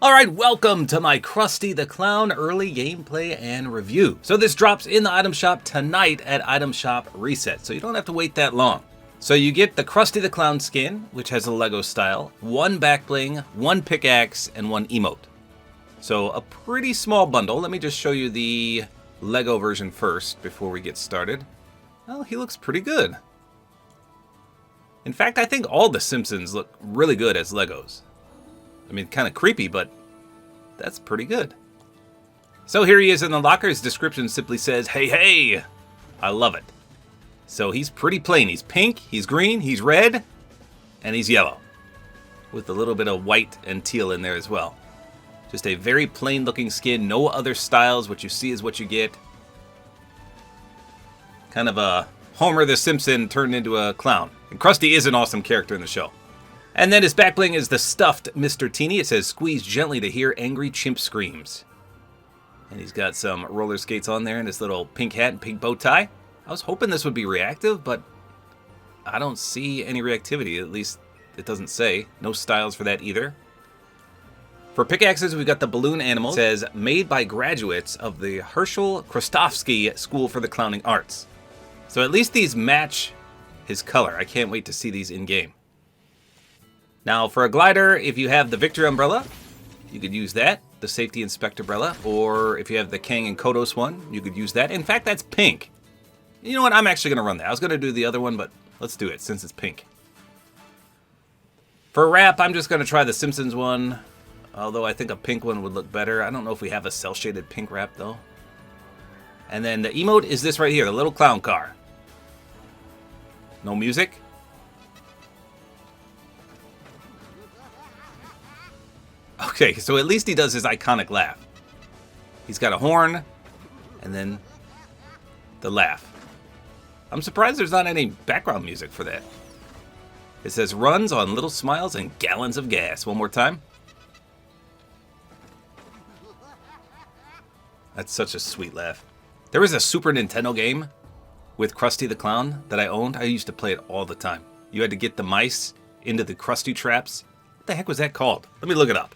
Alright, welcome to my Krusty the Clown early gameplay and review. So this drops in the item shop tonight at item shop reset, so you don't have to wait that long. So you get the Krusty the Clown skin, which has a Lego style, one back bling, one pickaxe, and one emote. So a pretty small bundle. Let me just show you the Lego version first before we get started. Well, he looks pretty good. In fact, I think all the Simpsons look really good as Legos. I mean, kind of creepy, but that's pretty good. So here he is in the locker. His description simply says, "Hey, hey!" I love it. So he's pretty plain. He's pink, he's green, he's red, and he's yellow. With a little bit of white and teal in there as well. Just a very plain looking skin. No other styles. What you see is what you get. Kind of a Homer the Simpson turned into a clown. And Krusty is an awesome character in the show. And then his back bling is the stuffed Mr. Teeny. It says, "Squeeze gently to hear angry chimp screams." And he's got some roller skates on there and his little pink hat and pink bow tie. I was hoping this would be reactive, but I don't see any reactivity. At least it doesn't say. No styles for that either. For pickaxes, we've got the balloon animal. It says, "Made by graduates of the Herschel Krostofsky School for the Clowning Arts." So at least these match his color. I can't wait to see these in-game. Now, for a glider, if you have the Victory Umbrella, you could use that, the Safety Inspector Umbrella, or if you have the Kang and Kodos one, you could use that. In fact, that's pink. You know what? I'm actually going to run that. I was going to do the other one, but let's do it since it's pink. For wrap, I'm just going to try the Simpsons one, although I think a pink one would look better. I don't know if we have a cel-shaded pink wrap, though. And then the emote is this right here, the little clown car. No music. Okay, so at least he does his iconic laugh. He's got a horn, and then the laugh. I'm surprised there's not any background music for that. It says, "Runs on little smiles and gallons of gas." One more time. That's such a sweet laugh. There was a Super Nintendo game with Krusty the Clown that I owned. I used to play it all the time. You had to get the mice into the Krusty traps. What the heck was that called? Let me look it up.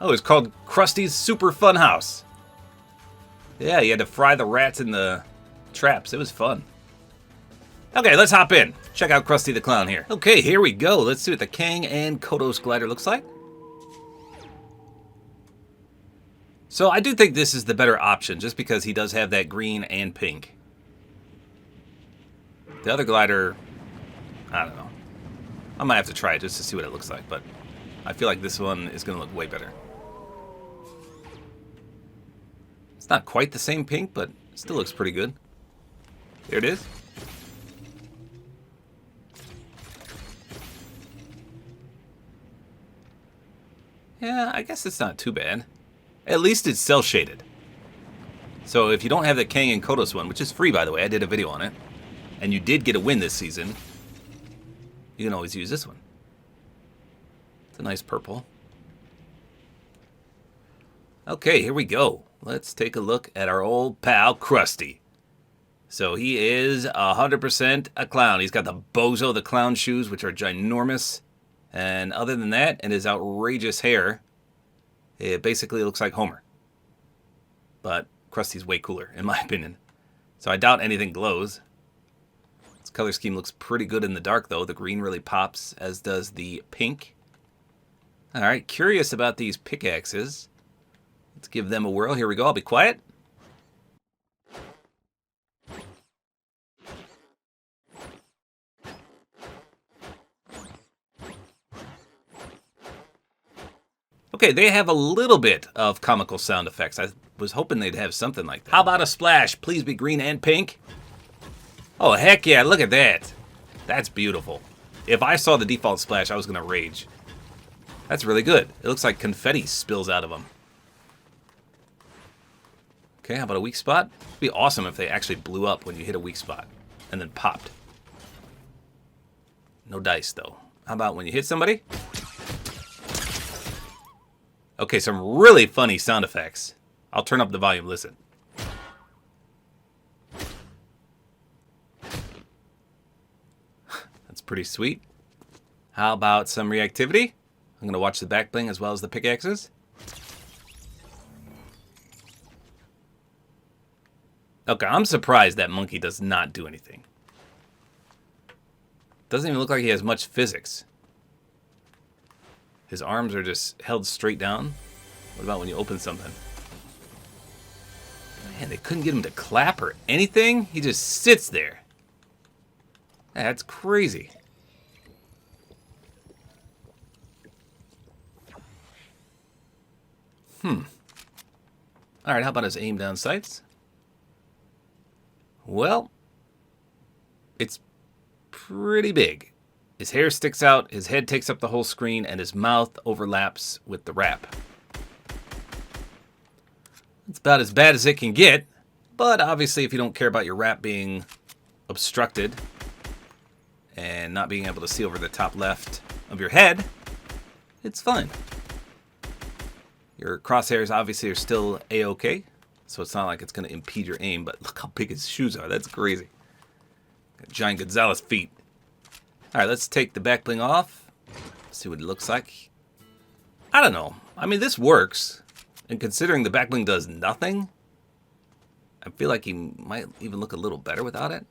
Oh, it's called Krusty's Super Fun House. Yeah, you had to fry the rats in the traps. It was fun. Okay, let's hop in. Check out Krusty the Clown here. Okay, here we go. Let's see what the Kang and Kodos glider looks like. So I do think this is the better option, just because he does have that green and pink. The other glider, I don't know. I might have to try it just to see what it looks like, but I feel like this one is going to look way better. It's not quite the same pink, but it still looks pretty good. There it is. Yeah, I guess it's not too bad. At least it's cel-shaded. So if you don't have the Kang and Kodos one, which is free by the way, I did a video on it, and you did get a win this season, you can always use this one. It's a nice purple. Okay, here we go. Let's take a look at our old pal Krusty. So he is 100% a clown. He's got the Bozo the Clown shoes, which are ginormous. And other than that, and his outrageous hair, it basically looks like Homer. But Krusty's way cooler, in my opinion. So I doubt anything glows. His color scheme looks pretty good in the dark, though. The green really pops, as does the pink. Alright, curious about these pickaxes. Let's give them a whirl. Here we go. I'll be quiet. Okay, they have a little bit of comical sound effects. I was hoping they'd have something like that. How about a splash? Please be green and pink. Oh, heck yeah, look at that. That's beautiful. If I saw the default splash, I was going to rage. That's really good. It looks like confetti spills out of them. Okay, how about a weak spot? It'd be awesome if they actually blew up when you hit a weak spot and then popped. No dice, though. How about when you hit somebody? Okay, some really funny sound effects. I'll turn up the volume, listen. That's pretty sweet. How about some reactivity? I'm going to watch the back bling as well as the pickaxes. Okay, I'm surprised that monkey does not do anything. Doesn't even look like he has much physics. His arms are just held straight down. What about when you open something? Man, they couldn't get him to clap or anything. He just sits there. That's crazy. Alright, how about his aim down sights? Well, it's pretty big. His hair sticks out, his head takes up the whole screen, and his mouth overlaps with the wrap. It's about as bad as it can get, but obviously if you don't care about your wrap being obstructed and not being able to see over the top left of your head, it's fine. Your crosshairs obviously are still A-okay, so it's not like it's going to impede your aim, but look how big his shoes are. That's crazy. Got giant Gonzalez feet. All right, let's take the back bling off. See what it looks like. I don't know. I mean, this works. And considering the back bling does nothing, I feel like he might even look a little better without it.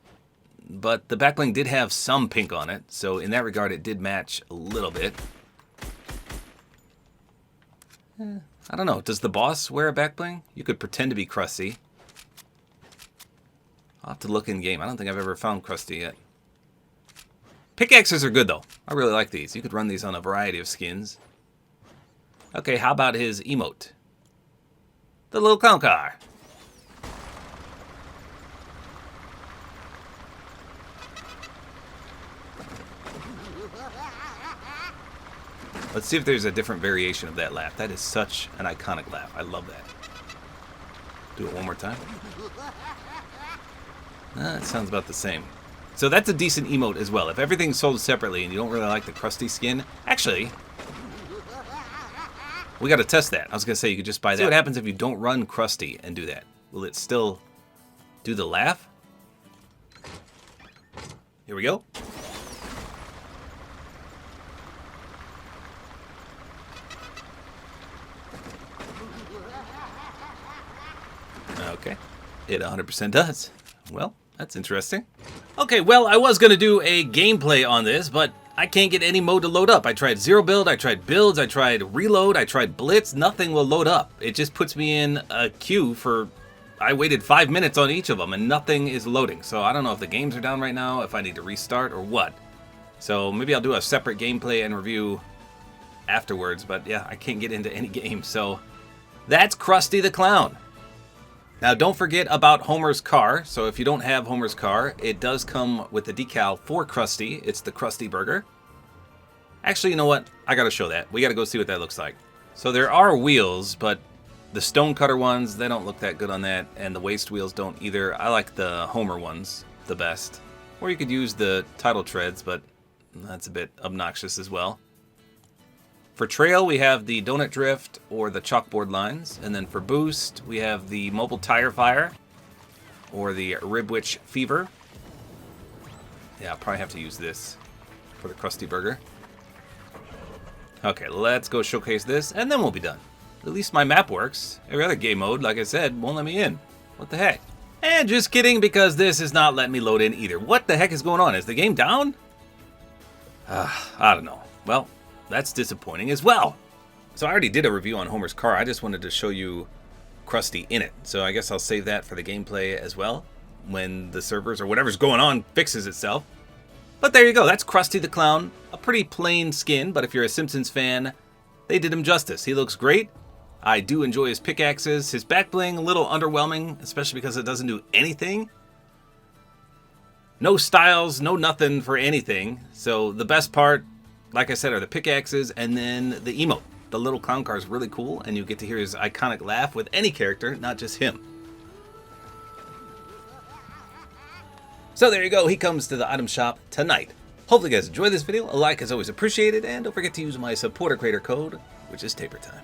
But the back bling did have some pink on it, so in that regard, it did match a little bit. I don't know. Does the boss wear a back bling? You could pretend to be Krusty. I'll have to look in game. I don't think I've ever found Krusty yet. Pickaxes are good, though. I really like these. You could run these on a variety of skins. Okay, how about his emote? The little clown car. Let's see if there's a different variation of that laugh. That is such an iconic laugh. I love that. Do it one more time. It sounds about the same. So that's a decent emote as well. If everything's sold separately and you don't really like the Krusty skin, actually, we got to test that. I was going to say you could just buy that. See what happens if you don't run Krusty and do that. Will it still do the laugh? Here we go. Okay, it 100% does. Well, that's interesting. Okay, well, I was going to do a gameplay on this, but I can't get any mode to load up. I tried zero build, I tried builds, I tried reload, I tried blitz. Nothing will load up. It just puts me in a queue for... I waited 5 minutes on each of them, and nothing is loading. So I don't know if the games are down right now, if I need to restart, or what. So maybe I'll do a separate gameplay and review afterwards, but yeah, I can't get into any game. So that's Krusty the Clown. Now, don't forget about Homer's car. So if you don't have Homer's car, it does come with the decal for Krusty. It's the Krusty Burger. Actually, you know what? I got to show that. We got to go see what that looks like. So there are wheels, but the stonecutter ones, they don't look that good on that. And the waste wheels don't either. I like the Homer ones the best. Or you could use the title treads, but that's a bit obnoxious as well. For trail, we have the donut drift or the chalkboard lines. And then for boost, we have the mobile tire fire or the ribwitch fever. Yeah, I'll probably have to use this for the Krusty Burger. Okay, let's go showcase this and then we'll be done. At least my map works. Every other game mode, like I said, won't let me in. What the heck? And just kidding, because this is not letting me load in either. What the heck is going on? Is the game down? I don't know. Well, that's disappointing as well. So I already did a review on Homer's car. I just wanted to show you Krusty in it. So I guess I'll save that for the gameplay as well when the servers or whatever's going on fixes itself. But there you go. That's Krusty the Clown. A pretty plain skin, but if you're a Simpsons fan, they did him justice. He looks great. I do enjoy his pickaxes. His back bling, a little underwhelming, especially because it doesn't do anything. No styles, no nothing for anything. So the best part, like I said, are the pickaxes and then the emote. The little clown car is really cool, and you get to hear his iconic laugh with any character, not just him. So there you go. He comes to the item shop tonight. Hopefully you guys enjoyed this video. A like is always appreciated, and don't forget to use my Support-A-Creator code, which is tabortime.